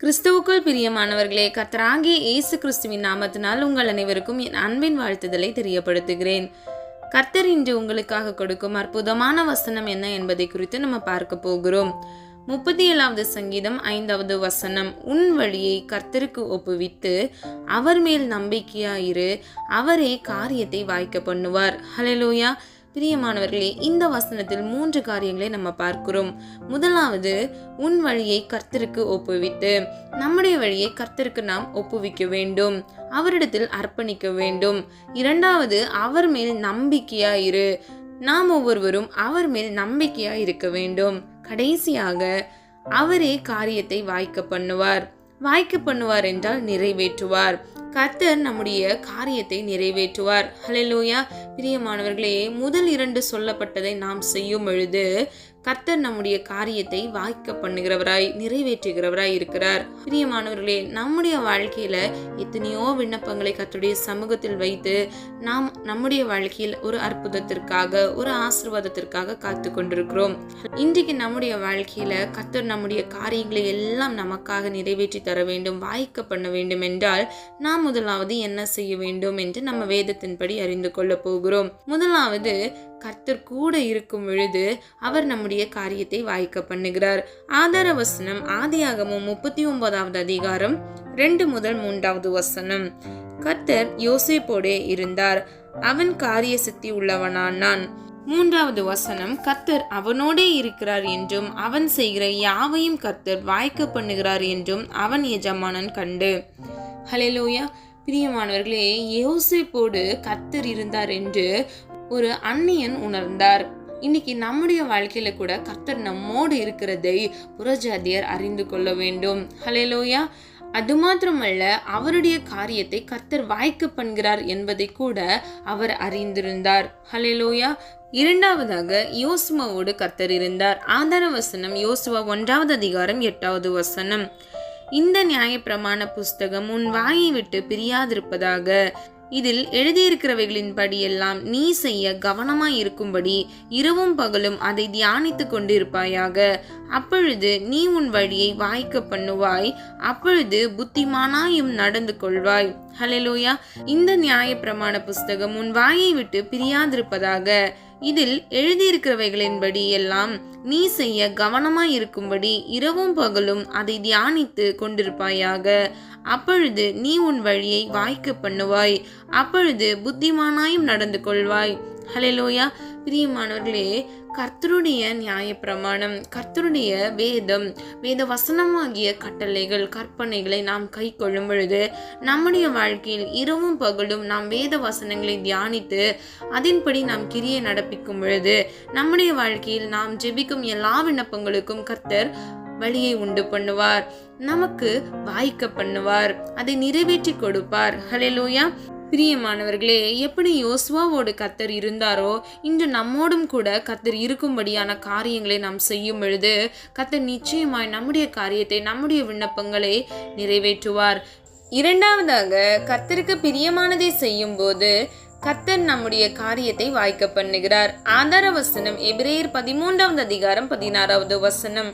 கிறிஸ்துவுக்குள் பிரியமானவர்களே, கர்த்தராகிய இயேசு கிறிஸ்துவின் நாமத்தினால் உங்கள் அனைவருக்கும் என் அன்பின் வாழ்த்துதலை தெரியப்படுத்துகிறேன். கர்த்தர் இன்று உங்களுக்காக கொடுக்கும் அற்புதமான வசனம் என்ன என்பதை குறித்து நம்ம பார்க்க போகிறோம். 37வது சங்கீதம் 5வது வசனம், உன் வழியை கர்த்தருக்கு ஒப்புவித்து அவர் மேல் நம்பிக்கையாயிரு, அவரே காரியத்தை வாய்க்க பண்ணுவார். ஹல்லேலூயா. பிரியமானவர்களே, இந்த வசனத்தில் 3 காரியங்களை நம்ம பார்க்கிறோம். முதலாவது, உன் வழியை கர்த்தருக்கு ஒப்புவித்து, நம்முடைய வழியை கர்த்தருக்கு நாம் ஒப்புவிக்க வேண்டும், அவரிடத்தில் அர்ப்பணிக்க வேண்டும். இரண்டாவது, அவர் மேல் நம்பிக்கையாயிரு, நாம் ஒவ்வொருவரும் அவர் மேல் நம்பிக்கையா இருக்க வேண்டும். கடைசியாக, அவரே காரியத்தை வாய்க்க பண்ணுவார். வாய்க்க பண்ணுவார் என்றால் நிறைவேற்றுவார். கர்த்தர் நம்முடைய காரியத்தை நிறைவேற்றுவார். ஹல்லேலூயா. பிரியமானவர்களே, முதல் 2 சொல்லப்பட்டதை நாம் செய்யும் பொழுது கர்த்தர் நம்முடைய காரியத்தை வாய்க்க பண்ணுகிறவராய் நிறைவேற்றுகிறவராய் இருக்கிறார். பிரியமானவர்களே, நம்முடைய வாழ்க்கையில எத்தனையோ விண்ணப்பங்களை கர்த்தருடைய சமூகத்தில் வைத்து நாம் நம்முடைய வாழ்க்கையில் ஒரு அற்புதத்திற்காக, ஒரு ஆசீர்வாதத்திற்காக காத்து கொண்டிருக்கிறோம். இன்றைக்கு நம்முடைய வாழ்க்கையில கர்த்தர் நம்முடைய காரியங்களை எல்லாம் நமக்காக நிறைவேற்றி தர வேண்டும், வாய்க்க பண்ண வேண்டும் என்றால் நாம் முதலாவது என்ன செய்ய வேண்டும் என்று நம்ம வேதத்தின்படி அறிந்து கொள்ள போகிறோம். முதலாவது, கர்த்தர் கூட இருக்கும் பொழுது அவர் நம்முடைய காரியத்தை வாய்க்க பண்ணுகிறார். ஆதார வசனம் ஆதியாகமம் 39வது அதிகாரம் 2 முதல் 3வது வசனம். கர்த்தர் யோசேப்போடே இருந்தார், அவன் காரிய சித்தி உள்ளவனானான். 3வது வசனம், கர்த்தர் அவனோடே இருக்கிறார் என்றும் அவன் செய்கிற யாவையும் கர்த்தர் வாய்க்க பண்ணுகிறார் என்றும் அவன் எஜமானன் கண்டு. ஹல்லேலூயா. பிரியமானவர்களே, யோசேப்போடு கர்த்தர் இருந்தார் என்று ஒரு அந்நியன் உணர்ந்தார். இன்னைக்கு நம்முடைய வாழ்க்கையில கூட கர்த்தர் நம்மோடு இருக்கிறதை புறஜாதியர் அறிந்து கொள்ள வேண்டும். ஹல்லேலூயா. அது மாத்திரமல்ல, அவருடைய காரியத்தை கர்த்தர் வாய்க்க பண்ணுகிறார் என்பதை கூட அவர் அறிந்திருந்தார். ஹல்லேலூயா. இரண்டாவதாக, யோசுவாவோடு கர்த்தர் இருந்தார். ஆதார வசனம் யோசுவா 1வது அதிகாரம் 8வது வசனம். இந்த நியாயப்பிரமாண புஸ்தகம் உன் வாயை விட்டு பிரியாதிருப்பதாக, இதில் எழுதியிருக்கிறவைகளின் படியெல்லாம் நீ செய்ய கவனமாய் இருக்கும்படி இரவும் பகலும் அதை தியானித்து கொண்டிருப்பாயாக. அப்பொழுது நீ உன் வழியை வாய்க்க பண்ணுவாய், அப்பொழுது புத்திமானாயும் நடந்து கொள்வாய். ஹல்லேலூயா. இந்த நியாயப்பிரமாண புஸ்தகம் உன் வாயை விட்டு பிரியாதிருப்பதாக, இதில் எழுதியிருக்கிறவைகளின்படி எல்லாம் நீ செய்ய கவனமாய் இருக்கும்படி இரவும் பகலும் அதை தியானித்து கொண்டிருப்பாயாக. அப்பொழுது நீ உன் வழியை வாய்க்க பண்ணுவாய், அப்பொழுது புத்திமானாயும் நடந்து கொள்வாய். ஹல்லேலூயா. பிரியமானவர்களே, கர்த்தருடைய நியாயப்பிரமாணம், கர்த்தருடைய வேதம், வேத வசனமாகிய கட்டளைகள், கற்பனைகளை நாம் கை கொள்ளும் பொழுது நம்முடைய வாழ்க்கையில் இரவும் பகலும் நாம் வேத வசனங்களை தியானித்து அதன்படி நாம் கிரியை நடப்பிக்கும் பொழுது நம்முடைய வாழ்க்கையில் நாம் ஜெபிக்கும் எல்லா விண்ணப்பங்களுக்கும் கர்த்தர் வழியை உண்டு பண்ணுவார், நமக்கு வாய்க்க பண்ணுவார், அதை நிறைவேற்றி கொடுப்பார். ஹல்லேலூயா. பிரியமானவர்களே, எப்படி யோசுவாவோடு கர்த்தர் இருந்தாரோ இன்று நம்மோடும் கூட கர்த்தர் இருக்கும்படியான காரியங்களை நாம் செய்யும் பொழுது கர்த்தர் நிச்சயமாய் நம்முடைய காரியத்தை, நம்முடைய விண்ணப்பங்களை நிறைவேற்றுவார். இரண்டாவதாக, கர்த்தருக்கு பிரியமானதை செய்யும் போது கர்த்தர் நம்முடைய காரியத்தை வாய்க்க பண்ணுகிறார். ஆதார வசனம் எபிரேயர் 13வது அதிகாரம் 16வது வசனம்.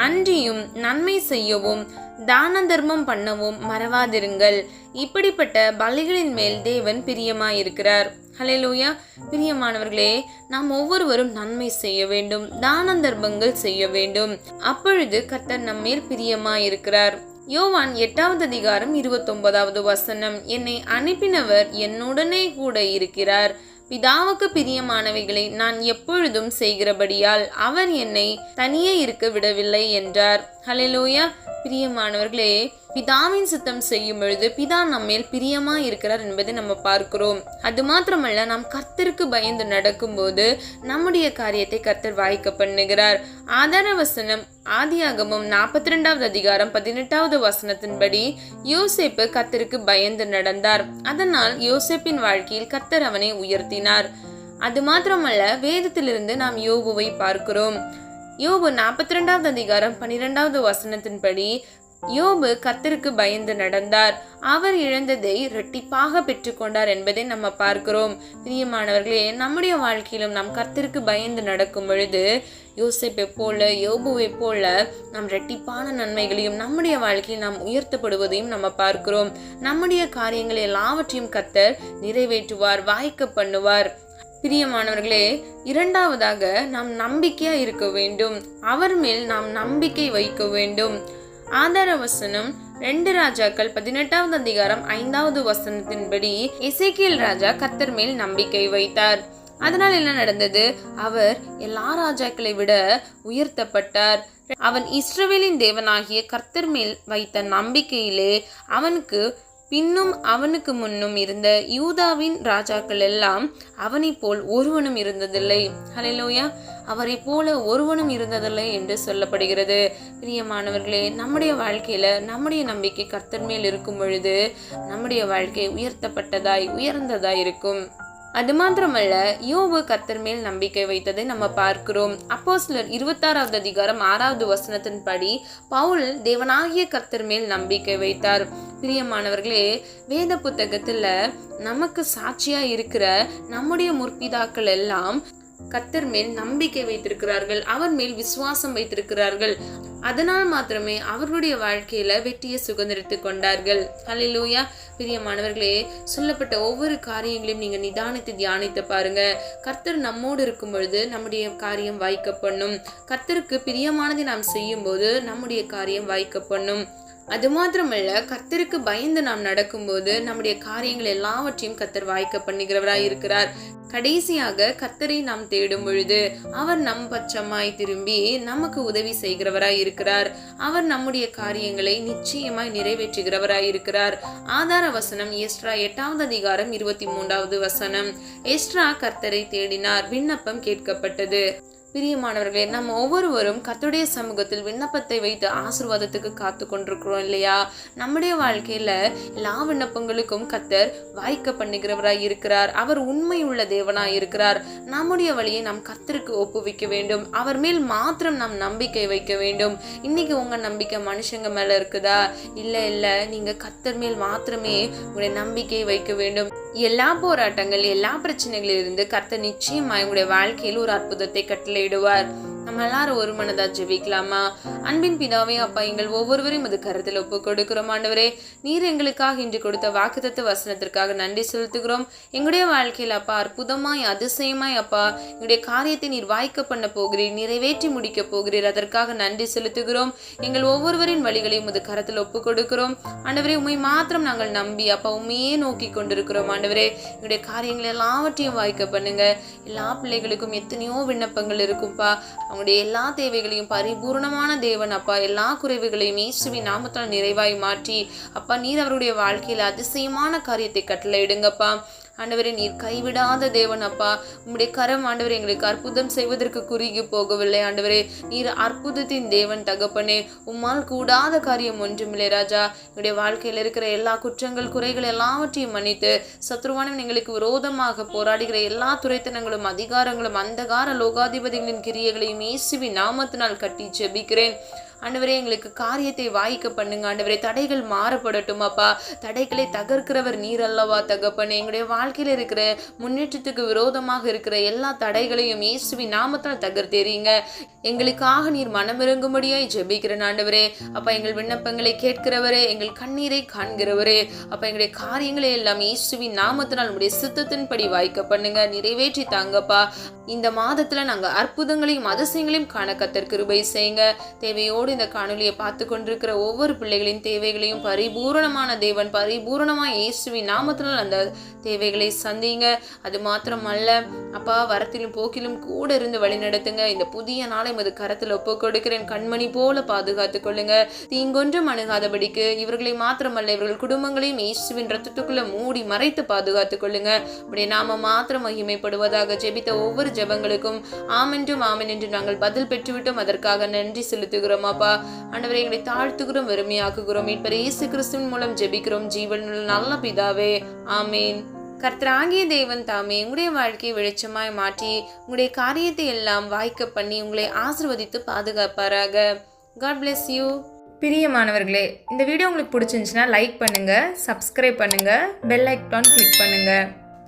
அன்றியும் நன்மை செய்யவும் தான தர்மம் பண்ணவும் மறவாதிருங்கள், இப்படிப்பட்ட பலிகளின் மேல் தேவன் பிரியமாயிருக்கிறார். ஹல்லேலூயா. பிரியமானவர்களே, நாம் ஒவ்வொருவரும் நன்மை செய்ய வேண்டும், தான தர்மங்கள் செய்ய வேண்டும், அப்பொழுது கர்த்தர் நம்மேல் பிரியமாயிருக்கிறார். யோவான் 8வது அதிகாரம் 29வது வசனம். என்னை அனுப்பினவர் என்னுடனே கூட இருக்கிறார், பிதாவுக்கு பிரியமானவைகளை நான் எப்பொழுதும் செய்கிறபடியால் அவர் என்னை தனியே இருக்க விடவில்லை என்றார். ஹல்லேலூயா. பிரியமானவர்களே, பிதாவின் சித்தம் செய்யும் பொழுது பிதா நம்மேல் பிரியமா இருக்கிறார் என்பதை நம்ம பார்க்கிறோம். அது மாத்திரமல்ல, நாம் கர்த்தருக்கு பயந்து நடக்கும் போது நம்முடைய காரியத்தை கர்த்தர் வாய்க்க பண்ணுகிறார். ஆதார வசனம் ஆதியாகமம் 42வது அதிகாரம் 18வது வசனத்தின்படி யோசேப்பு கர்த்தருக்கு பயந்து நடந்தார். அதனால் யோசேப்பின் வாழ்க்கையில் கர்த்தர் அவனை உயர்த்தினார். அது மாத்திரமல்ல, வேதத்திலிருந்து நாம் யோபுவை பார்க்கிறோம். யோபு 42வது அதிகாரம் 12வது வசனத்தின்படி, யோபு கர்த்தருக்கு பயந்து நடந்தார், அவர் இழந்ததை இரட்டிப்பாக பெற்றுக்கொண்டார் என்பதை நம்ம பார்க்கிறோம். பிரியமானவர்களே, நம்முடைய வாழ்க்கையிலும் நாம் கர்த்தருக்கு பயந்து நடக்கும் பொழுது யோசேப்பை போல, யோபுவை போல நாம் இரட்டிப்பான நன்மைகளையும் நம்முடைய வாழ்க்கையில் நாம் உயர்த்தப்படுவதையும் நம்ம பார்க்கிறோம். நம்முடைய காரியங்கள் எல்லாவற்றையும் கர்த்தர் நிறைவேற்றுவார், வாய்க்க பண்ணுவார். பிரியமானவர்களே, இரண்டாவதாக நாம் நம்பிக்கையா இருக்க வேண்டும். அவர் மேல் நாம் நம்பிக்கை வைக்க வேண்டும். ஆதார வசனம் 2 ராஜாக்கள் 18வது அதிகாரம் 5வது வசனத்தின்படி எசேக்கியேல் ராஜா கர்த்தர் மேல் நம்பிக்கை வைத்தார். அதனால் என்ன நடந்தது? அவர் எல்லா ராஜாக்களை விட உயர்த்தப்பட்டார். அவன் இஸ்ரவேலின் தேவனாகிய கர்த்தர் மேல் வைத்த நம்பிக்கையிலே அவனுக்கு பின்னும் அவனுக்கு முன்னும் இருந்த யூதாவின் ராஜாக்கள் எல்லாம் அவனை போல் ஒருவனும் இருந்ததில்லை. ஹல்லேலூயா! அவரை போல ஒருவனும் இருந்ததில்லை என்று சொல்லப்படுகிறது. பிரியமானவர்களே, நம்முடைய வாழ்க்கையில நம்முடைய நம்பிக்கை கர்த்தர் மேல் இருக்கும் பொழுது நம்முடைய வாழ்க்கை உயர்ந்ததாய் இருக்கும். அது மாத்திரமல்ல, யோபு கர்த்தர் மேல் நம்பிக்கை வைத்ததை நம்ம பார்க்கிறோம். அப்போஸ்தலர் 26வது அதிகாரம் 6வது வசனத்தின்படி பவுல் தேவனாகிய கர்த்தர் மேல் நம்பிக்கை வைத்தார். பிரியமானவர்களே, வேத புத்தகத்துல நமக்கு சாட்சியா இருக்கிற நம்முடைய முற்பிதாக்கள் எல்லாம் கர்த்தர் மேல் நம்பிக்கை வைத்திருக்கிறார்கள், அவர் மேல் விசுவாசம் வைத்திருக்கிறார்கள். அதனால் மாத்திரமே அவர்களுடைய வாழ்க்கையில வெற்றியை சுதந்திரித்துக் கொண்டார்கள். ஹல்லேலூயா! பிரியமானவர்களே, சொல்லப்பட்ட ஒவ்வொரு காரியங்களையும் நீங்க நிதானித்து தியானித்து பாருங்க. கர்த்தர் நம்மோடு இருக்கும் பொழுது நம்முடைய காரியம் வாய்க்க பண்ணும். கர்த்தருக்கு பிரியமானதை நாம் செய்யும் போது நம்முடைய காரியம் வாய்க்க பண்ணும். அது மாத்திரமல்ல, கர்த்தருக்கு பயந்து நாம் நடக்கும்போது நம்முடைய காரியங்கள் எல்லாவற்றையும் கர்த்தர் வாய்க்க பண்ணுகிறவராய் இருக்கிறார். கடைசியாக கர்த்தரை நாம் தேடும் பொழுது அவர் நம் பட்சமாய் திரும்பி நமக்கு உதவி செய்கிறவராய் இருக்கிறார். அவர் நம்முடைய காரியங்களை நிச்சயமாய் நிறைவேற்றுகிறவராய் இருக்கிறார். ஆதார வசனம் எஸ்றா 8வது அதிகாரம் 23வது வசனம். எஸ்றா கர்த்தரை தேடினார், விண்ணப்பம் கேட்கப்பட்டது. பிரியமானவர்களே, நம்ம ஒவ்வொருவரும் கர்த்தருடைய சமூகத்தில் விண்ணப்பத்தை வைத்து ஆசீர்வாதத்துக்கு காத்து கொண்டிருக்கிறோம் இல்லையா? நம்முடைய வாழ்க்கையில எல்லா விண்ணப்பங்களுக்கும் கர்த்தர் வாய்க்க பண்ணுகிறவராய் இருக்கிறார். அவர் உண்மை உள்ள தேவனாய் இருக்கிறார். நம்முடைய வழியை நாம் கர்த்தருக்கு ஒப்புவிக்க வேண்டும். அவர் மேல் மாத்திரம் நாம் நம்பிக்கை வைக்க வேண்டும். இன்னைக்கு உங்க நம்பிக்கை மனுஷங்க மேல இருக்குதா? இல்ல, நீங்க கர்த்தர் மேல் மாத்திரமே உங்களுடைய நம்பிக்கை வைக்க வேண்டும். எல்லா போராட்டங்கள், எல்லா பிரச்சனைகளிலிருந்து கர்த்தர் நிச்சயமாய் உங்களுடைய வாழ்க்கையில் ஒரு அற்புதத்தை கட்டளையிடுவார். நம்ம எல்லாரும் ஒரு மனதா ஜெபிக்கலாமா? அன்பின் பிதாவே, அப்பா, எங்கள் ஒவ்வொருவரையும் அது கருத்தில் ஒப்பு கொடுக்கிறோம். ஆண்டவரே, நீர் எங்களுக்காக இன்று கொடுத்த வாக்குத்தத்த வசனத்திற்காக நன்றி செலுத்துகிறோம். எங்களுடைய வாழ்க்கையில் அப்பா அற்புதமாய், அதிசயமாய் அப்பா எங்களுடைய காரியத்தை நீர் வாய்க்க பண்ண போகிறீர், நிறைவேற்றி முடிக்க போகிறீர். அதற்காக நன்றி செலுத்துகிறோம். எங்கள் ஒவ்வொருவரின் வழிகளையும் அது கருத்தில் ஒப்பு கொடுக்கிறோம். ஆண்டவரே, உண்மை மாத்திரம் நாங்கள் நம்பி அப்பா உண்மையே நோக்கி கொண்டிருக்கிறோம். ஆண்டவரே, எங்களுடைய காரியங்கள் எல்லாவற்றையும் வாய்க்க பண்ணுங்க. எல்லா பிள்ளைகளுக்கும் எத்தனையோ விண்ணப்பங்கள் இருக்கும்பா. அவங்களுடைய எல்லா தேவைகளையும் பரிபூர்ணமான தேவன் அப்பா எல்லா குறைவுகளையும் இயேசுவின் நாமத்தால் நிறைவாய் மாற்றி அப்பா நீர் அவருடைய வாழ்க்கையில் அதிசயமான காரியத்தை கட்டளையிடுங்கப்பா. ஆண்டவரே, நீர் கைவிடாத தேவன் அப்பா. உம்முடைய கரம் ஆண்டவரே எங்களுக்கு அற்புதம் செய்வதற்கு குறுகி போகவில்லை. ஆண்டவரே, நீர் அற்புதத்தின் தேவன் தகப்பனே. உம்மால் கூடாத காரியம் ஒன்றுமில்லை ராஜா. எங்களுடைய வாழ்க்கையில் இருக்கிற எல்லா குற்றங்கள், குறைகள் எல்லாவற்றையும் மன்னித்து சத்ருவானவன் எங்களுக்கு விரோதமாக போராடுகிற எல்லா துரைத்தனங்களும், அதிகாரங்களும், அந்தகார லோகாதிபதிகளின் கிரியைகளையும் இயேசுவின் நாமத்தினால் கட்டி ஜெபிக்கிறேன். ஆண்டவரே, எங்களுக்கு காரியத்தை வாய்க்க பண்ணுங்க. ஆண்டவரே, தடைகள் மாறப்படட்டும் அப்பா. தடைகளை தகர்க்கிறவர் நீர் அல்லவா தகப்பனே. எங்களுடைய வாழ்க்கையில் இருக்கிற முன்னேற்றத்துக்கு விரோதமாக இருக்கிற எல்லா தடைகளையும் இயேசுவின் நாமத்தால் தகர்த்தெறியுங்க. எங்களுக்காக நீர் மனமிறங்கும்படியாய் ஜெபிக்கிறேன் ஆண்டவரே. அப்பா, எங்கள் விண்ணப்பங்களை கேட்கிறவரே, எங்கள் கண்ணீரை காண்கிறவரே, அப்பா எங்களுடைய காரியங்களை எல்லாம் இயேசுவின் நாமத்தினால் உங்களுடைய சித்தத்தின்படி வாய்க்க பண்ணுங்க, நிறைவேற்றி தாங்கப்பா. இந்த மாதத்துல நாங்க அற்புதங்களையும் அதிசயங்களையும் காண கர்த்தர் கிருபை செய்யுங்க. தேவையோடு இந்த காணொலியை பார்த்து கொண்டிருக்கிற ஒவ்வொரு பிள்ளைகளின் தேவைகளையும் பரிபூரணமான தேவன் பரிபூரணமாய் இயேசுவின் நாமத்தினால் அந்த தேவைகளை சந்திங்க. அது மாத்திரம் அல்ல அப்பா, வரத்திலும் போக்கிலும் கூட இருந்து வழி நடத்துங்க. இந்த புதிய நாளை மது கரத்தில் ஒப்பு கொடுக்கிறேன். கண்மணி போல பாதுகாத்துக் கொள்ளுங்க. தீங்கொன்றும் அணுகாதபடிக்கு இவர்களை மாத்திரமல்ல இவர்கள் குடும்பங்களையும் இயேசுவின் ரத்தத்துக்குள்ள மூடி மறைத்து பாதுகாத்துக் கொள்ளுங்க. அப்படியே நாம மாத்திரம் மகிமைப்படுவதாக. ஜெபித்த ஒவ்வொரு ஜெபங்களுக்கும் ஆமென்றும் ஆமென் என்று நாங்கள் பதில் பெற்றுவிட்டோம். அதற்காக நன்றி செலுத்துகிறோம் அப்பா. ஆண்டவரே, எங்களை தாழ்த்துகிறோம், வெறுமையாக்குகிறோம். இப்ப இயேசு கிறிஸ்துவின் மூலம் ஜெபிக்கிறோம் ஜீவனுள்ள நல்ல பிதாவே, ஆமேன். கர்த்தராகிய தேவன் தாமே உங்களுடைய வாழ்க்கையை வெளிச்சமாய் மாற்றி உங்களுடைய காரியத்தை எல்லாம் வாய்க்க பண்ணி உங்களை ஆசீர்வதித்து பாதுகாப்பாராக. God bless you. பிரியமானவர்களே, இந்த வீடியோ உங்களுக்கு பிடிச்சிருந்துச்சுன்னா லைக் பண்ணுங்கள், சப்ஸ்கிரைப் பண்ணுங்கள், பெல் ஐக்கான் கிளிக் பண்ணுங்கள்.